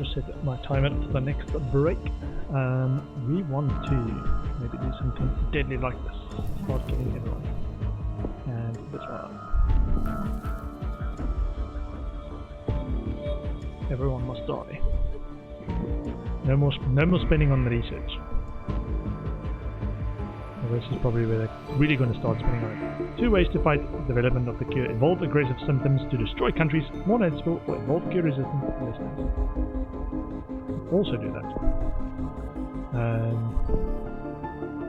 just set my timer for the next break. We want to maybe do something deadly like this. Start killing everyone. And this one. Everyone must die. No more spending on the research. Well, this is probably where they're really going to start spending on it. 2 ways to fight development of the cure. Involve aggressive symptoms to destroy countries more noticeable, or involve cure resistant listeners. Also do that.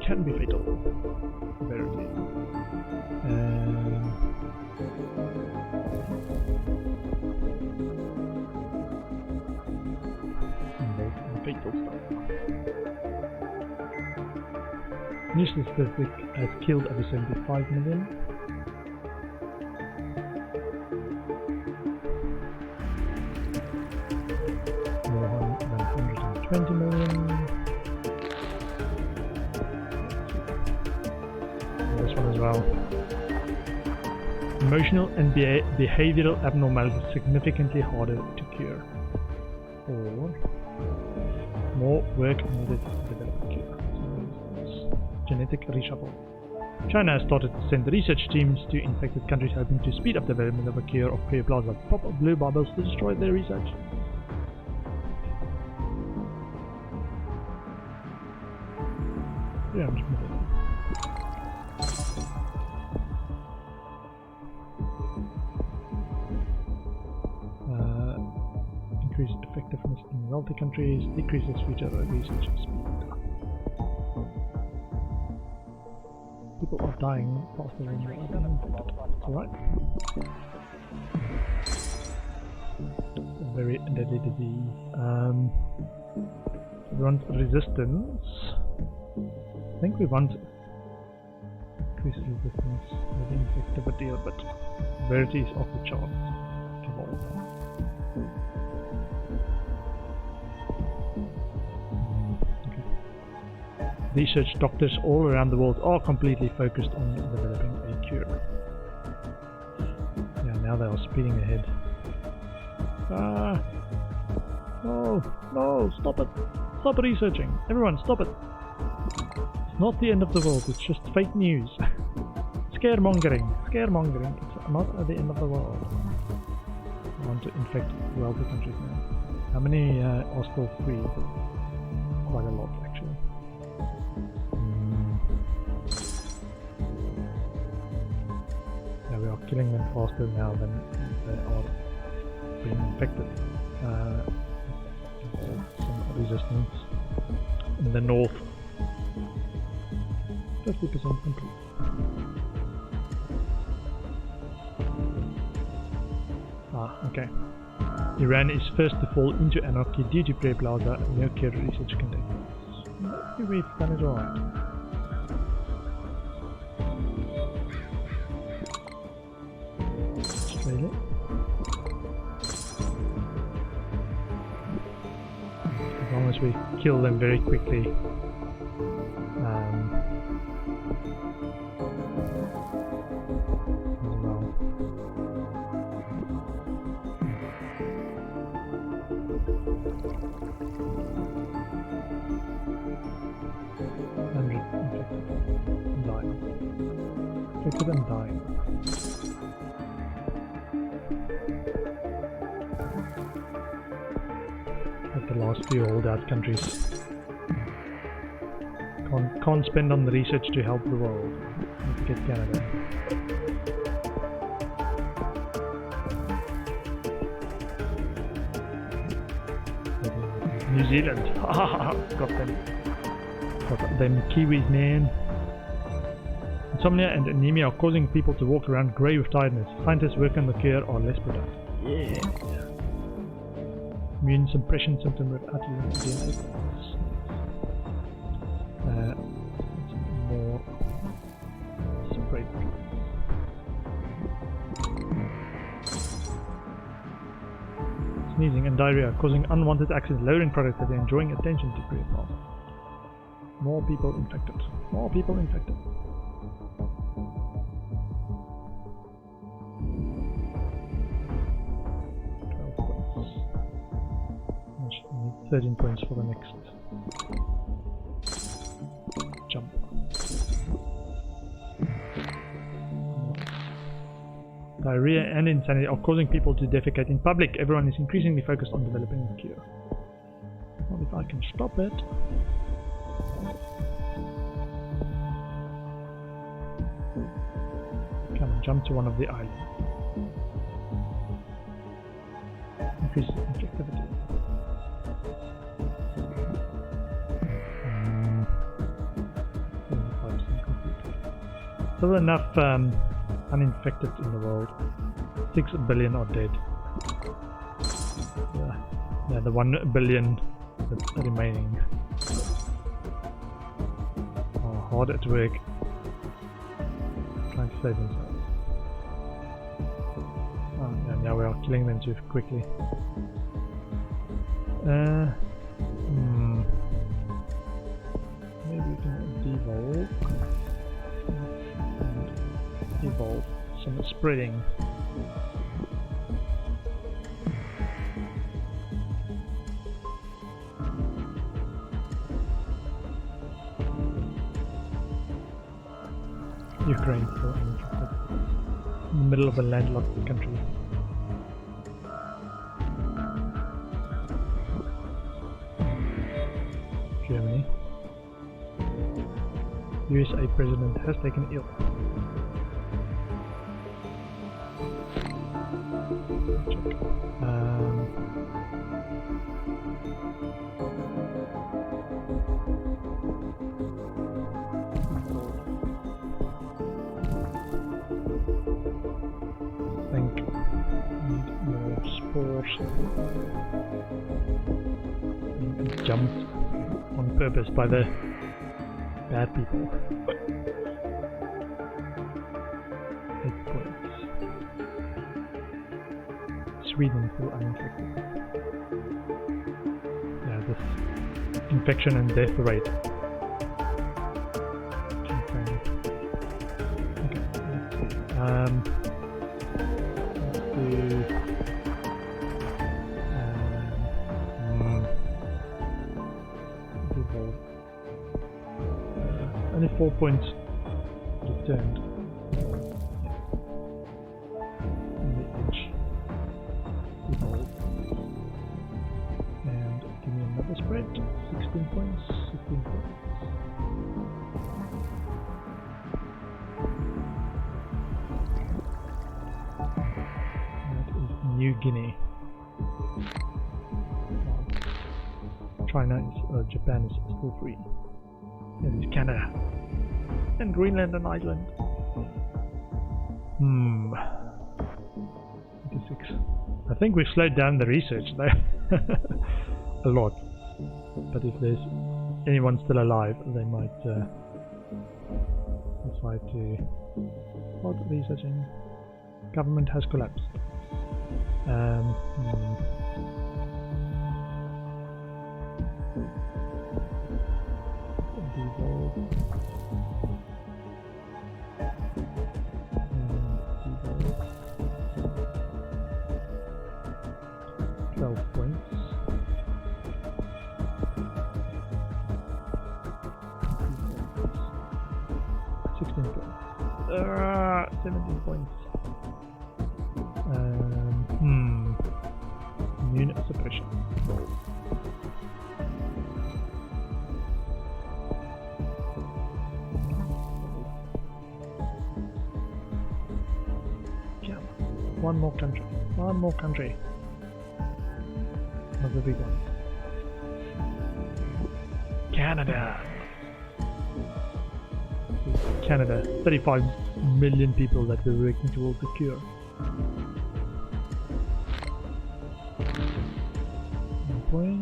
Can be fatal. Verily. Fatal stuff. New statistic has killed over 75 million. More than 120 million. This one as well. Emotional and behavioral abnormalities significantly harder to cure. Or more work needed to develop a cure. Genetic reshuffle. China has started to send research teams to infected countries hoping to speed up development of a cure of Creoplasma. Pop up blue bubbles to destroy their research. Yeah, increase effectiveness in wealthy countries, decreases future research speed. People are dying faster than they are being infected. Alright. A very deadly disease. We want resistance. I think we want increased resistance with infectivity, but severity is off the charts. Research doctors all around the world are completely focused on developing a cure. Yeah, now they are speeding ahead. No, stop it! Stop researching! Everyone, stop it! It's not the end of the world, it's just fake news. Scaremongering! It's not at the end of the world. I want to infect wealthy countries now. How many are still free? Quite a lot, actually. We are killing them faster now than they are being infected. Some resistance in the north. 50% complete. Okay. Iran is first to fall into anarchy due to Creoplasma. No cure research can take place. Maybe we've done it alright. Australia. As long as we kill them very quickly. As well. Infected and dying. Like the last few holdout countries. Can't spend on the research to help the world. Need to get Canada. New Zealand. Got them. Got them Kiwis, man. Insomnia and anemia are causing people to walk around grey with tiredness. Scientists working on the cure are less productive. Yeah. Immune suppression symptom without using DNA. More spray. Sneezing and diarrhea causing unwanted access, lowering productivity, and drawing attention to Creoplasma. More people infected. More people infected. 13 points for the next jump. Diarrhea and insanity are causing people to defecate in public. Everyone is increasingly focused on developing a cure. Well, if I can stop it. Come on, jump to one of the islands. Increase infectivity. Still enough uninfected in the world. 6 billion are dead. Yeah, the 1 billion that's remaining are hard at work trying to save themselves. Oh, yeah, now we are killing them too quickly. Maybe we can devolve. Evolve some spreading. Ukraine still uninfected. In the middle of a landlocked country. Germany. USA president has taken ill. Jumped on purpose by the bad people. 8 points. Sweden still uninfected. Yeah, this infection and death rate. Okay. Let's do only 4 points returned. On the edge. Evolve. And give me another spread. 16 points. 16 points. That is New Guinea. China is, Japan is still free. It is Canada. And Greenland and Iceland. 26. I think we've slowed down the research there. A lot. But if there's anyone still alive, they might try to start researching. Government has collapsed. Devolve. 12 points. 16 points. 17 points. Immune suppression. One more country. One more country. Another big one. Canada. Canada. 35 million people that were working towards a cure. One point.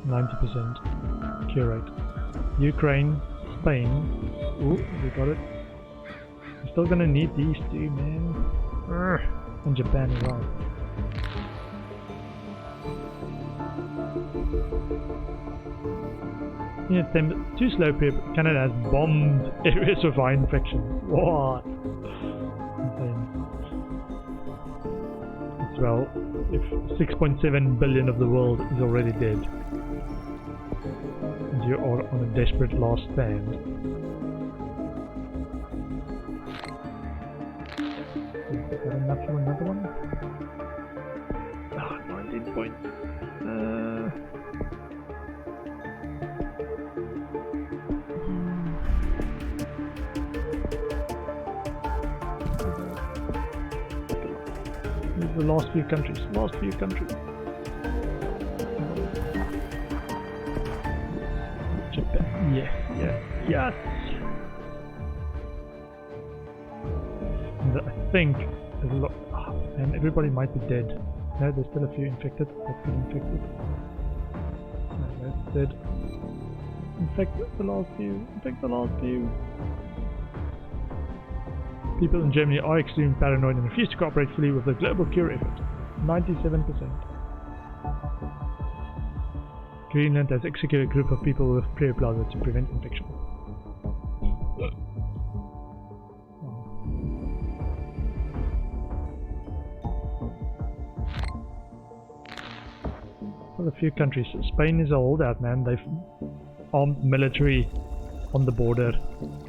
90% cure rate. Ukraine. Spain. Ooh, we got it. We're still gonna need these two, man. And Japan as well. Yeah, too slow. Canada has bombed areas of high infection. What? Insane. well, if 6.7 billion of the world is already dead, and you are on a desperate last stand, is that enough for another one? Ah, 19 points. The last few countries. Japan. Yes. And I think there's a lot. And everybody might be dead. No, there's still a few infected. That's been infected. No, that's dead. Infect the last few. People in Germany are extremely paranoid and refuse to cooperate fully with the global cure effort. 97%. Greenland has executed a group of people with Prioplaza to prevent infection. Well, a few countries. Spain is a holdout, man. They've armed military on the border.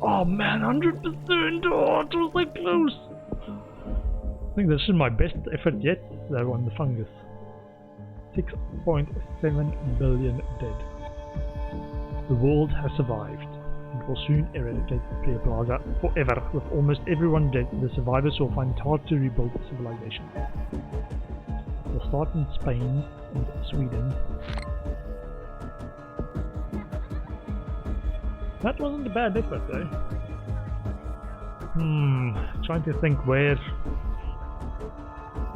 Oh man, 100%! Oh, it was like close! I think this is my best effort yet, though, on the fungus. 6.7 billion dead. The world has survived. It will soon eradicate Prioplaza forever. With almost everyone dead, the survivors will find it hard to rebuild civilization. We'll start in Spain and Sweden. That wasn't a bad effort though. Trying to think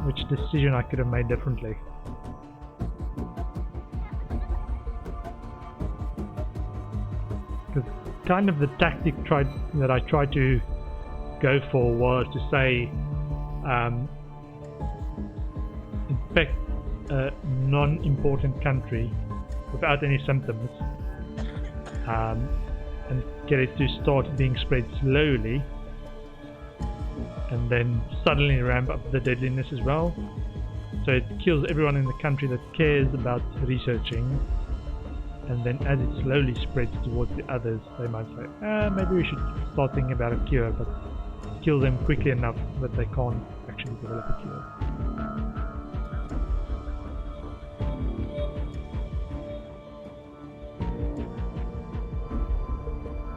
which decision I could have made differently. Because kind of the tactic that I tried to go for was to say, infect a non-important country without any symptoms. And get it to start being spread slowly, and then suddenly ramp up the deadliness as well. So it kills everyone in the country that cares about researching, and then as it slowly spreads towards the others, they might say, maybe we should start thinking about a cure, but kill them quickly enough that they can't actually develop a cure.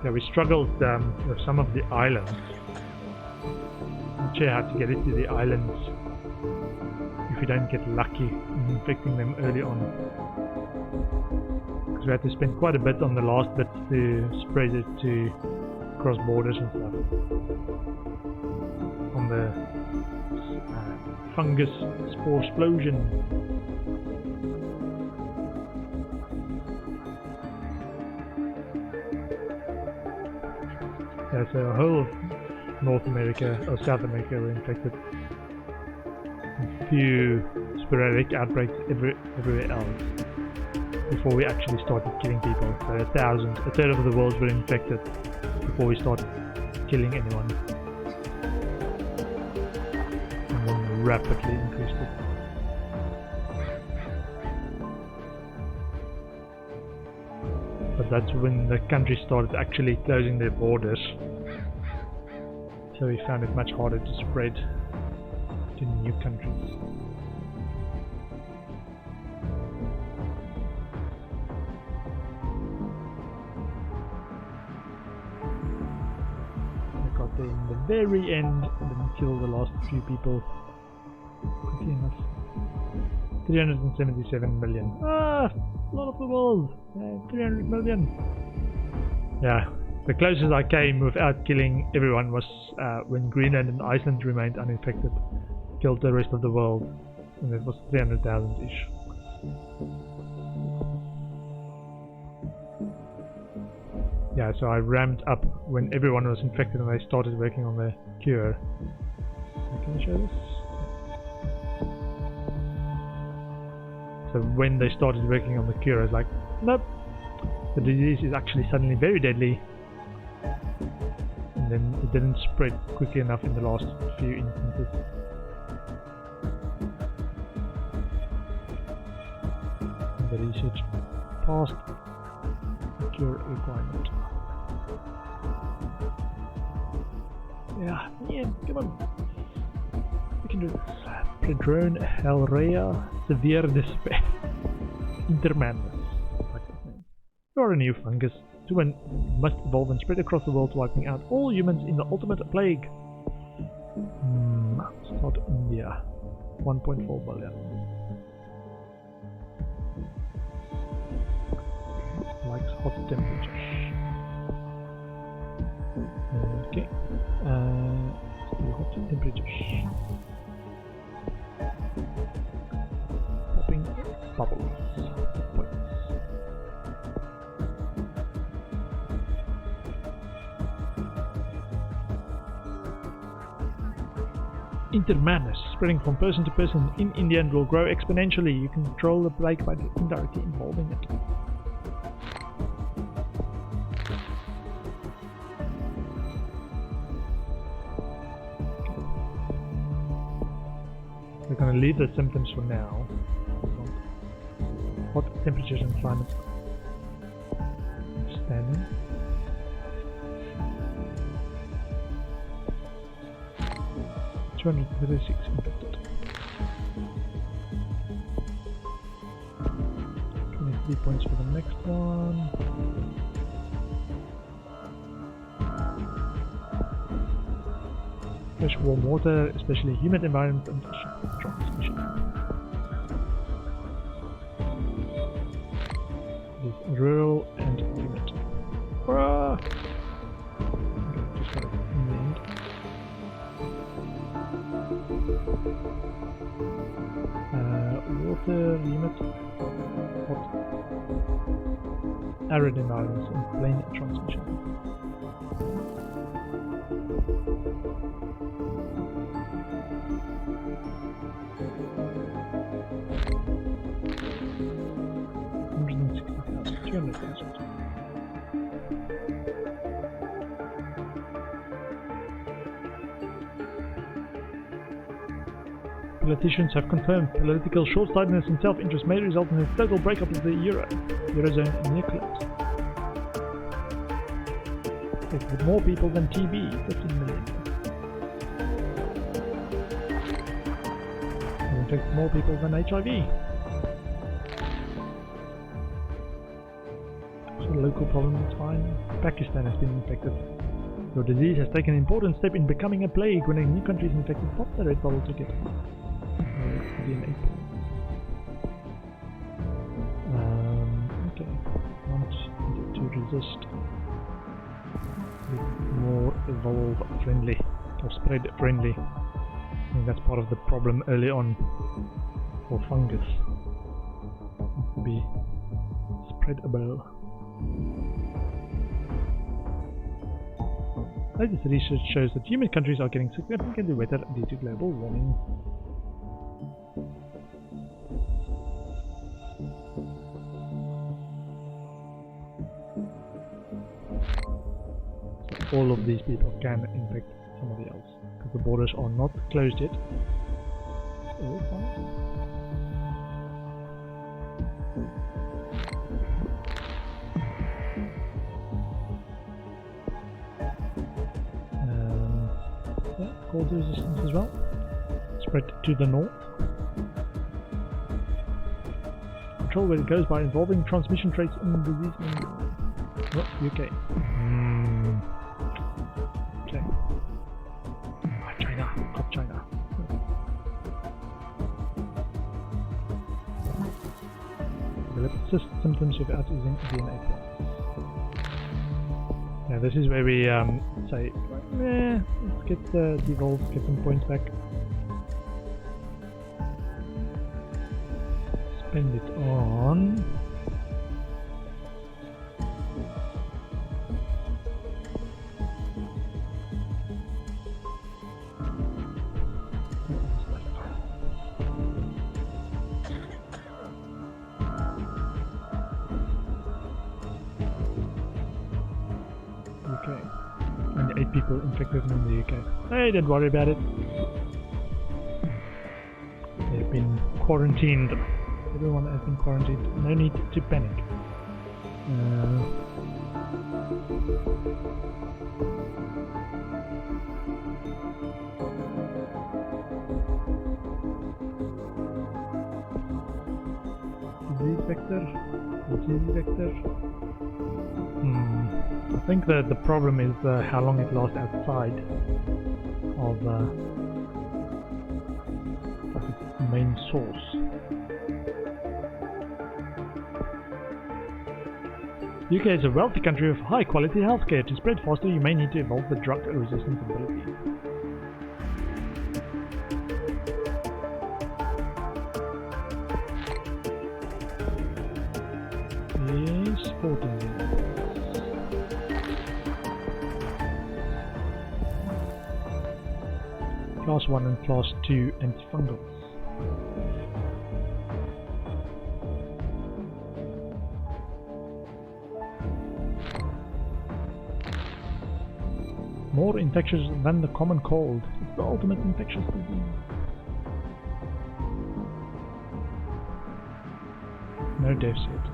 Yeah, we struggled with some of the islands. Not sure how to get into the islands if you don't get lucky in infecting them early on. Because we had to spend quite a bit on the last bit to spread it to cross borders and stuff. On the fungus spore explosion. Yeah, so a whole of North America or South America were infected. A few sporadic outbreaks everywhere else before we actually started killing people. So a third of the world were infected before we started killing anyone. And then rapidly increased it. But that's when the country started actually closing their borders. So we found it much harder to spread to new countries. I got there in the very end, didn't kill the last few people quickly enough. 377 million. A lot of the world. 300 million. Yeah, the closest I came without killing everyone was when Greenland and Iceland remained uninfected. Killed the rest of the world, and it was 300,000-ish. Yeah, so I ramped up when everyone was infected and they started working on the cure. Can I show this? So when they started working on the cure, I was like, nope, the disease is actually suddenly very deadly. And then it didn't spread quickly enough in the last few instances. the research past the cure requirement. Yeah, come on. We can do this. Predrone, Hellraya, Severe Despair, Intermanus. Like that name. You are a new fungus. To win, you must evolve and spread across the world, wiping out all humans in the ultimate plague. Start India. 1.4 billion. Likes hot temperatures. Okay. Let's do hot temperatures. Popping bubbles. Points. Intermanus, spreading from person to person in India and will grow exponentially. You can control the plague by indirectly involving it. We're going to leave the symptoms for now. Hot temperatures and climate. Standing. infected. 23 points for the next one. Fresh warm water, especially humid environment and transmission. This rural and humid. Hurrah! Okay, just got it in the end. Water, humid, hot, arid environments and plane transmission. Politicians have confirmed political short-sightedness and self-interest may result in a total breakup of the Eurozone near collapse. With more people than TB, 15 million. It infects more people than HIV. It's a local problem, it's fine. Pakistan has been infected. Your disease has taken an important step in becoming a plague. When a new country is infected, pop the red bubble ticket. DNA. Okay, want to resist more evolve friendly or spread friendly. I think that's part of the problem early on for fungus. It would be spreadable. Latest research shows that human countries are getting significantly wetter due to global warming. All of these people can infect somebody else because the borders are not closed yet. All fine. Yeah, cold resistance as well. Spread to the north. Control where it goes by involving transmission traits in disease in UK. Okay. China. Top China. Develop symptoms without using DNA points. Yeah, this is where we say, let's get the devolve, get some points back. Spend it on and 8 people infected in the UK. Hey, don't worry about it. They've been quarantined. Everyone has been quarantined. No need to panic. Disease vector. I think the problem is how long it lasts outside of its main source. The UK is a wealthy country with high quality healthcare. To spread faster, you may need to evolve the drug resistance ability. Yes, 14. Class 1 and Class 2 antifungals. More infectious than the common cold. It's the ultimate infectious disease. No deaths yet.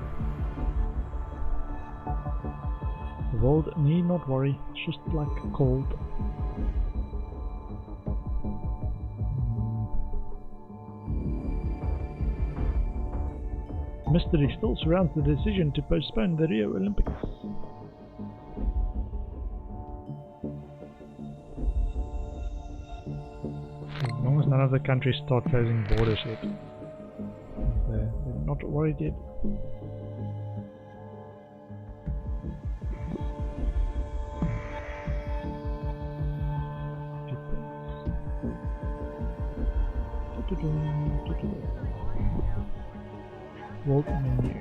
The world need not worry, it's just like a cold. Mystery still surrounds the decision to postpone the Rio Olympics. As long as none of the countries start closing borders yet. They're not worried yet. World menu.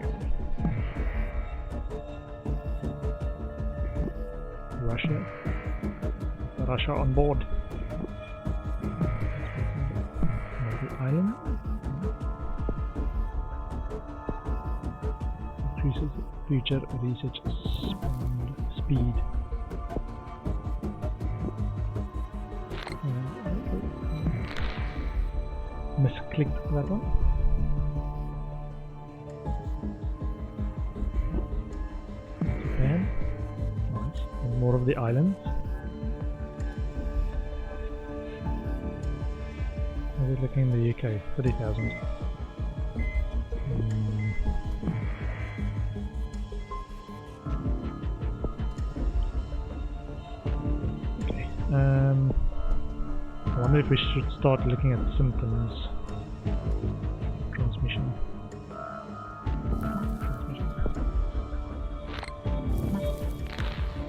Russia on board. Island increases future research speed. Misclicked that one. Japan, nice. And more of the islands. We're looking in the UK, 30,000. Okay. I wonder if we should start looking at symptoms. Transmission.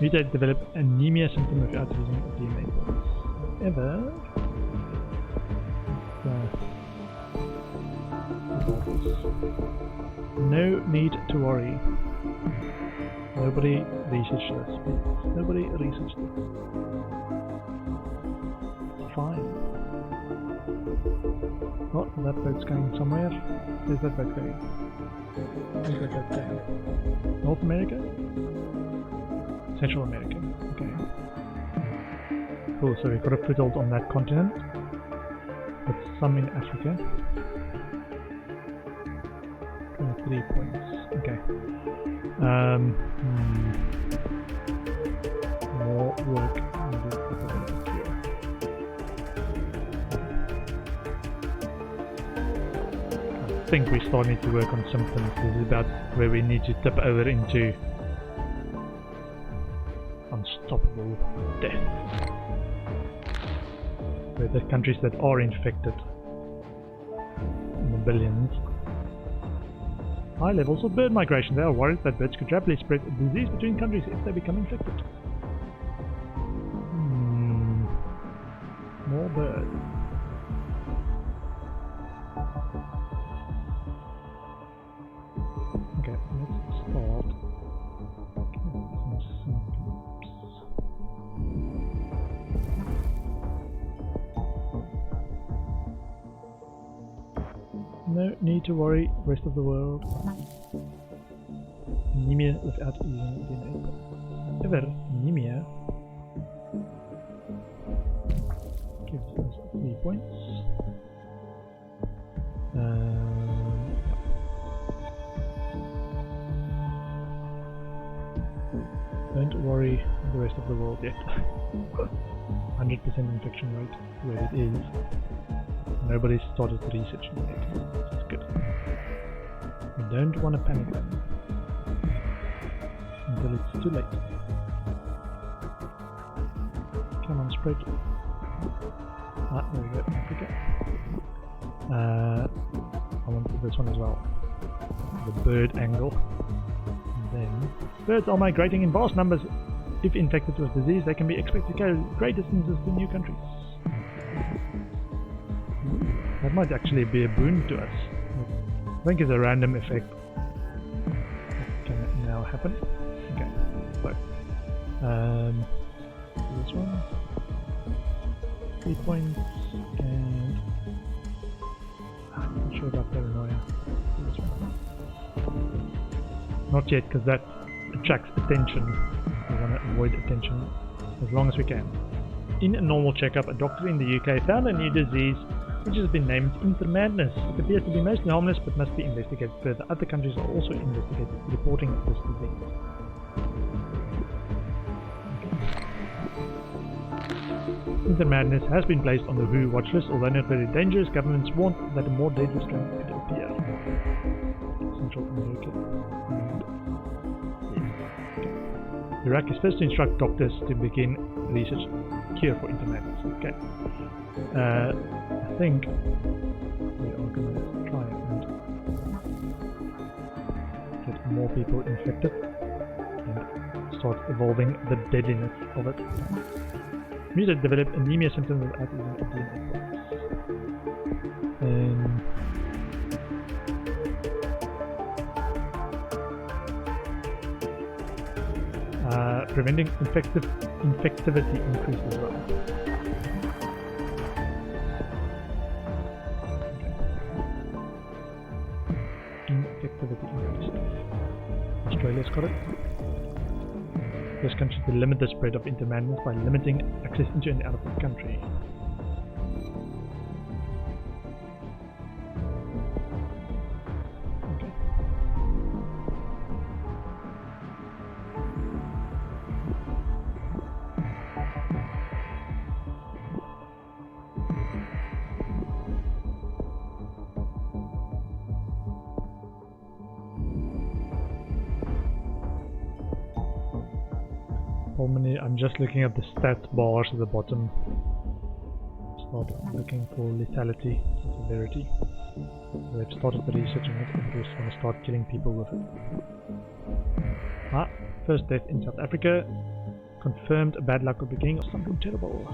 Mutate develop anemia symptom without using DNA cells. Ever? No need to worry. Nobody researched this, please. Nobody researched this. It's fine. Oh, that boat's going somewhere. Where's that boat going? Where's that boat going? North America? Central America. Okay. Cool, so we've got a foothold on that continent. But some in Africa. 23 points. Okay. More work needed for the cure. I think we still need to work on symptoms. This is about where we need to tip over into unstoppable death. Where the countries that are infected in the billions. High levels of bird migration. They are worried that birds could rapidly spread disease between countries if they become infected. More birds. Okay, let's start. No need to worry, rest of the world. Anemia without using DNA. Ever anemia gives us 3 points. the rest of the world yet. 100% infection rate where it is. Nobody's started researching it, which is good. We don't want to panic them until it's too late. Come on, spread. Ah, there we go, Africa. I want this one as well. The bird angle. And then, birds are migrating in vast numbers. If infected with disease, they can be expected to carry great distances to new countries. That might actually be a boon to us. I think it's a random effect that can now happen. Okay, so this one, 3 points, and I'm not sure about paranoia. This one. Not yet, because that attracts attention. We want to avoid attention as long as we can. In a normal checkup, a doctor in the UK found a new disease which has been named intermadness. It appears to be mostly harmless but must be investigated further. Other countries are also investigating reporting of this disease. Intermadness has been placed on the WHO watch list, although not very dangerous. Governments warned that a more deadly strain could appear. Central America. Iraq is first to instruct doctors to begin research cure for intermadness. Okay. I think we are going to try and get more people infected and start evolving the deadliness of it. Mutant develop anemia symptoms without even a DNA preventing infectivity increase as well. Infectivity increase. Australia's got it. This country to limit the spread of intermadness by limiting access into and out of the country. I'm just looking at the stat bars at the bottom. Start looking for lethality, severity. So they've started the research on it and they just want to start killing people with it. First death in South Africa. Confirmed bad luck or beginning of something terrible.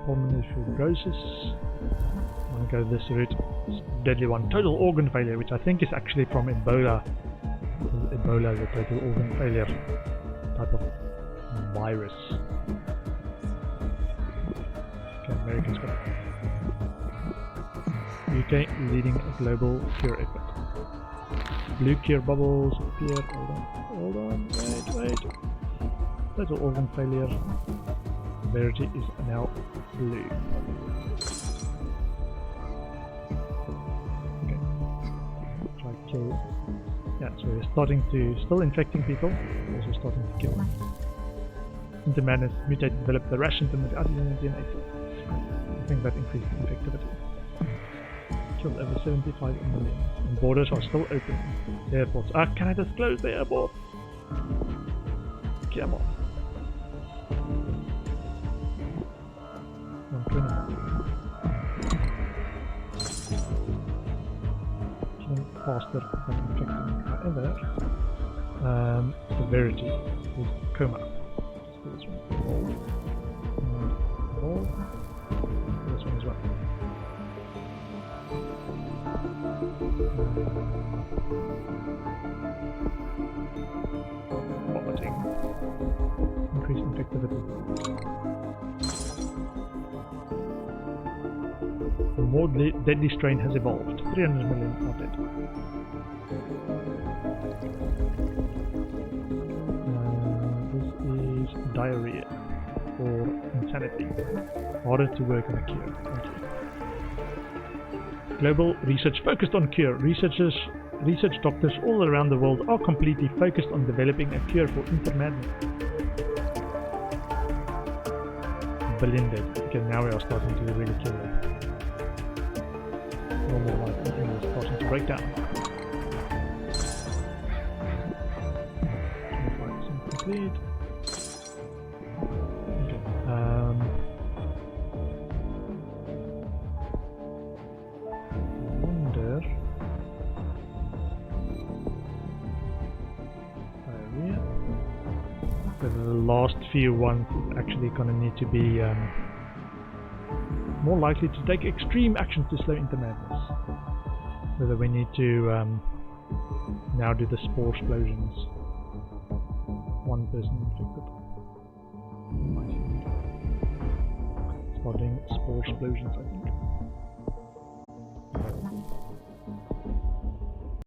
Pulmonary fibrosis. I'm going to go this route. It's a deadly one. Total organ failure, which I think is actually from Ebola. Ebola is a total organ failure type of virus. Okay, Americans got it. UK leading a global cure effort. Blue cure bubbles appear. Hold on, wait. Total organ failure. Severity is now blue. Okay. Try kill. Yeah, so we're still infecting people, also starting to kill them. Intermadness mutated developed the rash symptom without even DNA. I think that increased infectivity. Killed over 75 million. And borders are still open. Airports. Can I disclose the airport? Come on. Faster than infecting. However, severity is coma. This one. This one as well. Vomiting. Increased infectivity. A more deadly strain has evolved. 300 million are dead. This is diarrhea or insanity. Harder to work on a cure. Thank you. Global research focused on cure. Researchers research doctors all around the world are completely focused on developing a cure for intermadness. Billion dead. Okay, now we are starting to really kill them. Normal life is starting to break down. 25% complete. Okay. The last few ones is actually going to need to be more likely to take extreme action to slow intermadness. Whether we need to now do the spore explosions. One person infected. Start doing spore explosions, I think.